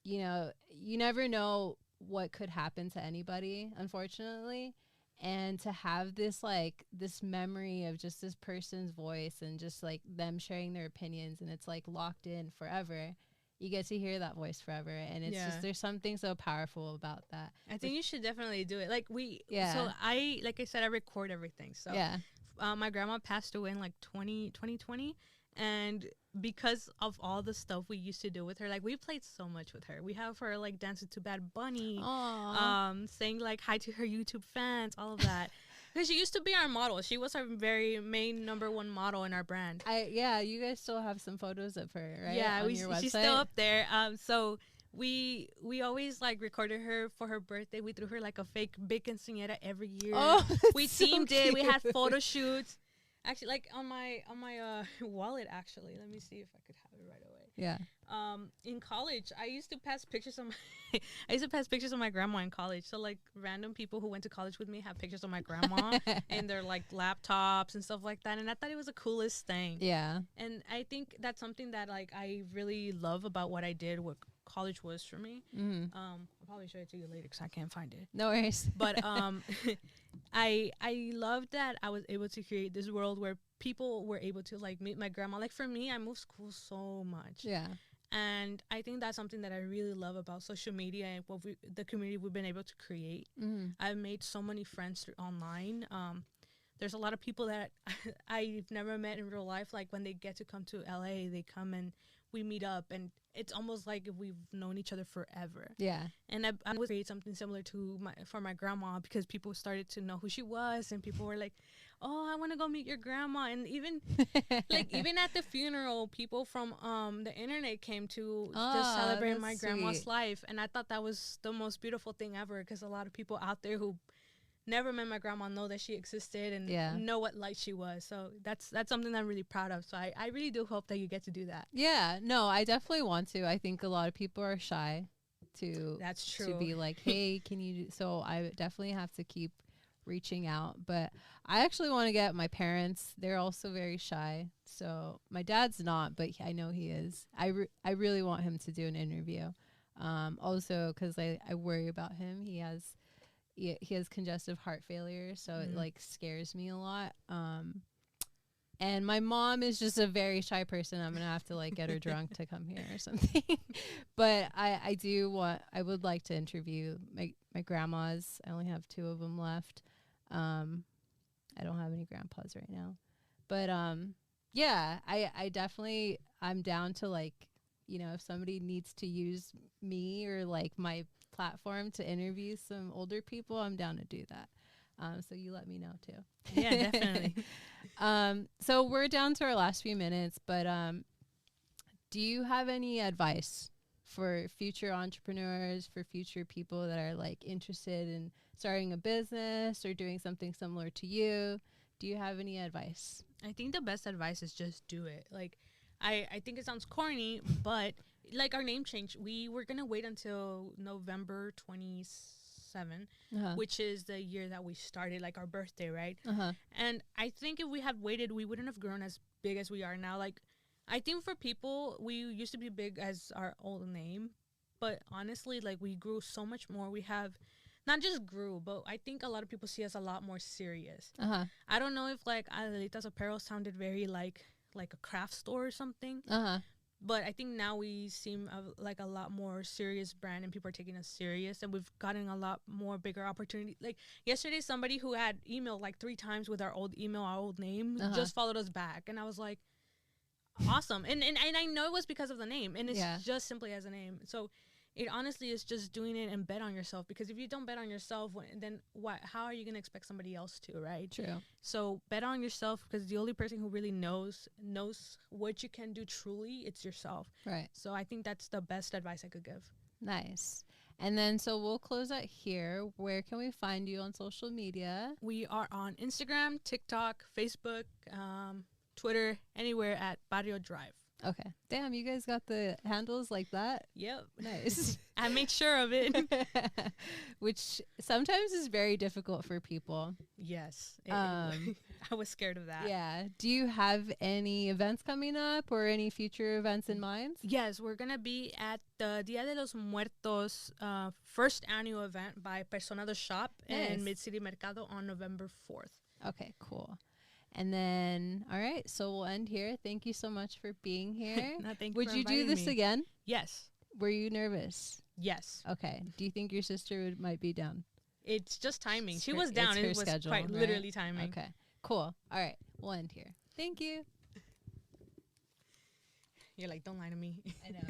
you know, you never know what could happen to anybody, unfortunately, and to have this like this memory of just this person's voice and just like them sharing their opinions, and it's like locked in forever. You get to hear that voice forever, and it's just, there's something so powerful about that. I think you should definitely do it. Like so like I said, I record everything. So my grandma passed away in like 2020, and because of all the stuff we used to do with her, like we played so much with her. We have her like dancing to Bad Bunny, saying like hi to her YouTube fans, all of that. Because she used to be our model. She was our very main #1 model in our brand. You guys still have some photos of her, right? Yeah, she's still up there. So we always like recorded her for her birthday. We threw her like a fake big quinceañera every year. Oh, we teamed it. We had photo shoots. Actually, like on my wallet. Actually, let me see if I could have it right away. Yeah. In college, I used to pass pictures of my grandma in college. So like random people who went to college with me have pictures of my grandma and their like laptops and stuff like that. And I thought it was the coolest thing. Yeah. And I think that's something that like I really love about what I did, what college was for me. I'll probably show it to you later because I can't find it. No worries. But I love that I was able to create this world where people were able to like meet my grandma. Like for me, I moved school so much. Yeah. And I think that's something that I really love about social media and the community we've been able to create. I've made so many friends through online. There's a lot of people that I've never met in real life. Like when they get to come to LA, they come and we meet up, and it's almost like we've known each other forever. Yeah. And I would create something similar to for my grandma, because people started to know who she was, and people were like, "Oh, I want to go meet your grandma." And even even at the funeral, people from the internet came to just celebrate my grandma's life, and I thought that was the most beautiful thing ever, because a lot of people out there who never met my grandma know that she existed and know what light she was. So that's something that I'm really proud of. So I really do hope that you get to do that. Yeah, no, I definitely want to. I think a lot of people are shy to That's true. to be like, hey, can you do? So I definitely have to keep reaching out. But I actually want to get my parents. They're also very shy. So my dad's not, but I know he is. I really want him to do an interview. Also because I worry about him. He has congestive heart failure, so it like scares me a lot. And my mom is just a very shy person. I'm gonna have to like get her drunk to come here or something. But I would like to interview my grandmas. I only have 2 of them left. I don't have any grandpas right now, but yeah, I definitely, I'm down to like, you know, if somebody needs to use me or like my platform to interview some older people, I'm down to do that. So you let me know too. Yeah, definitely. So we're down to our last few minutes, but do you have any advice for future entrepreneurs, for future people that are like interested in starting a business or doing something similar to you? Do you have any advice? I think the best advice is just do it. Like, I think it sounds corny, but like our name change, we were going to wait until November 27, which is the year that we started, like our birthday, right? And I think if we had waited, we wouldn't have grown as big as we are now. Like, I think for people, we used to be big as our old name, but honestly, like we grew so much more. We have not just grew, but I think a lot of people see us a lot more serious. I don't know if like Adelita's Apparel sounded very like a craft store or something. But I think now we seem like a lot more serious brand, and people are taking us serious, and we've gotten a lot more bigger opportunity. Like yesterday, somebody who had emailed like 3 times with our old email, our old name, just followed us back, and I was like, awesome. And I know it was because of the name, and it's just simply as a name. So it honestly is just doing it and bet on yourself, because if you don't bet on yourself, then how are you going to expect somebody else to, right? True. So bet on yourself, because the only person who really knows what you can do truly, it's yourself. Right. So I think that's the best advice I could give. Nice. And then so we'll close out here. Where can we find you on social media? We are on Instagram, TikTok, Facebook, Twitter, anywhere at Barrio Drive. Okay. Damn, you guys got the handles like that? Yep. Nice. I made sure of it. Which sometimes is very difficult for people. Yes. I was scared of that. Yeah. Do you have any events coming up or any future events in mind? Yes, we're going to be at the Dia de los Muertos first annual event by Persona the Shop in Mid-City Mercado on November 4th. Okay, cool. And then, all right, so we'll end here. Thank you so much for being here. No, thank you. Would you do this again? Yes. Were you nervous? Yes. Okay. Do you think your sister might be down? It's just timing. She was down. It was schedule, quite literally timing. Okay. Cool. All right. We'll end here. Thank you. You're like, don't lie to me. I know.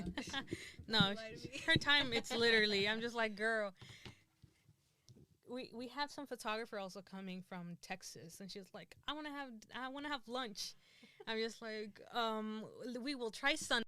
No, her time, it's literally, I'm just like, girl. We have some photographer also coming from Texas, and she's like, I want to have lunch. I'm just like, we will try Sunday.